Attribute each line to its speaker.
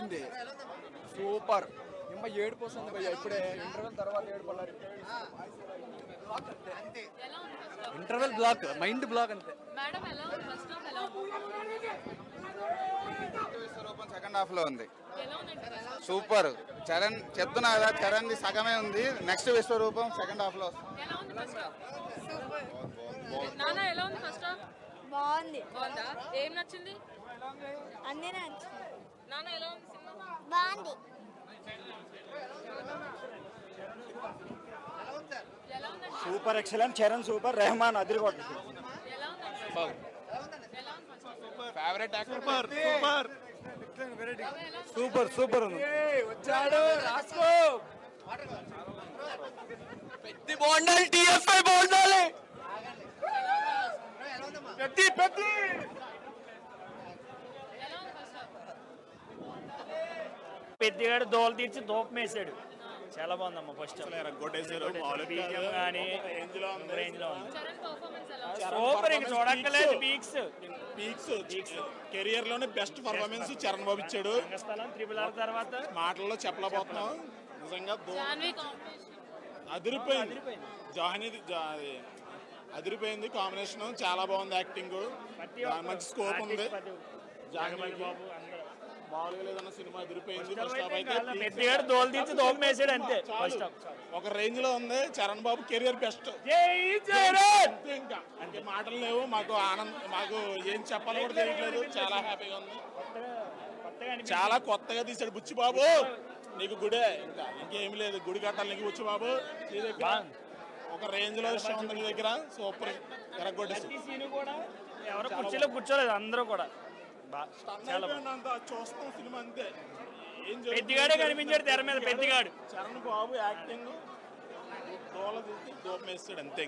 Speaker 1: అదిరిపోయింది, సూపర్. ఏమో ఏడుపు వస్తుంది భయ్య, ఇప్పుడే ఇంటర్వెల్ తర్వాత ఏడుపడారు. ఇంటర్వెల్ బ్లాక్, మైండ్ బ్లాక్ అంతే.
Speaker 2: విశ్వరూపం సెకండ్ హాఫ్ లో ఉంది, సూపర్. చరణ్ చెప్తున్నా కదా, చరణ్ ది సగమే ఉంది, నెక్స్ట్ విశ్వరూపం సెకండ్ హాఫ్ లో వస్తుంది.
Speaker 3: బాగుంది.
Speaker 4: బాగుందా? ఏం నచ్చింది?
Speaker 3: అన్నీ నచ్చింది.
Speaker 4: నాన్న ఎలా ఉంది సినిమా?
Speaker 3: బాగుంది.
Speaker 5: Super, excellent. Charan super, Rahman అదిరిపోతుంది.
Speaker 2: Favourite actor.
Speaker 1: సూపర్ సూపర్ ఉంది. వచ్చాడు రాసుకో, పెద్ద బాగుండాలి, టీఎఫ్ఐ బాగుండాలి, పెద్ద పెద్ద.
Speaker 5: పెద్దగాడు దోలు తీర్చి దూపం వేసాడు, చాలా బాగుందమ్మా. ఫస్ట్ కానీ సూపర్, ఇంక చూడక్కలేదు. పీక్స్
Speaker 6: కెరియర్ లోనే బెస్ట్ పర్ఫార్మెన్స్ చరణ్ బాబు ఇచ్చాడు.
Speaker 5: RRR తర్వాత
Speaker 6: మాటల్లో చెప్పలేకపోతున్నాం, నిజంగా అదిరిపోయింది. అదిరిపోయింది, కాంబినేషన్ చాలా బాగుంది, యాక్టింగ్ మంచి స్కోప్ ఉంది. జాహ్నవి బాబు మామూలుగా లేదన్న సినిమా అదిరిపోయింది. ఫస్ట్ హాఫ్ అయితే
Speaker 5: దోలు తీర్చి దూపం వేసాడు అంతే. ఫస్ట్
Speaker 6: ఒక రేంజ్ లో ఉంది. చరణ్ బాబు కెరియర్ బెస్ట్. ఇంకా అంటే మాటలు లేవు, మాకు మాకు ఏం చెప్పాలో కూడా తెలియట్లేదు. చాలా హ్యాపీగా ఉంది, చాలా కొత్తగా తీసాడు. బుచ్చిబాబు నీకు గుడే, ఇంకా ఇంకేమి లేదు, గుడి కట్టాలి నీకు బుచ్చిబాబు. ఒక రేంజ్ లో ఇష్టం ఉంది నీ దగ్గర, సూపర్. ఎరగొట్టేసి
Speaker 5: ఎవరు కుర్చీలో కూర్చోలేదు, అందరూ కూడా
Speaker 6: చూస్తాం సినిమా అంతే.
Speaker 5: పెద్దగాడే కనిపించాడు తెర మీద, పెద్దగాడు.
Speaker 6: చరణ్ బాబు యాక్టింగ్ దోల తీసి దూపం వేస్తాడు అంతే.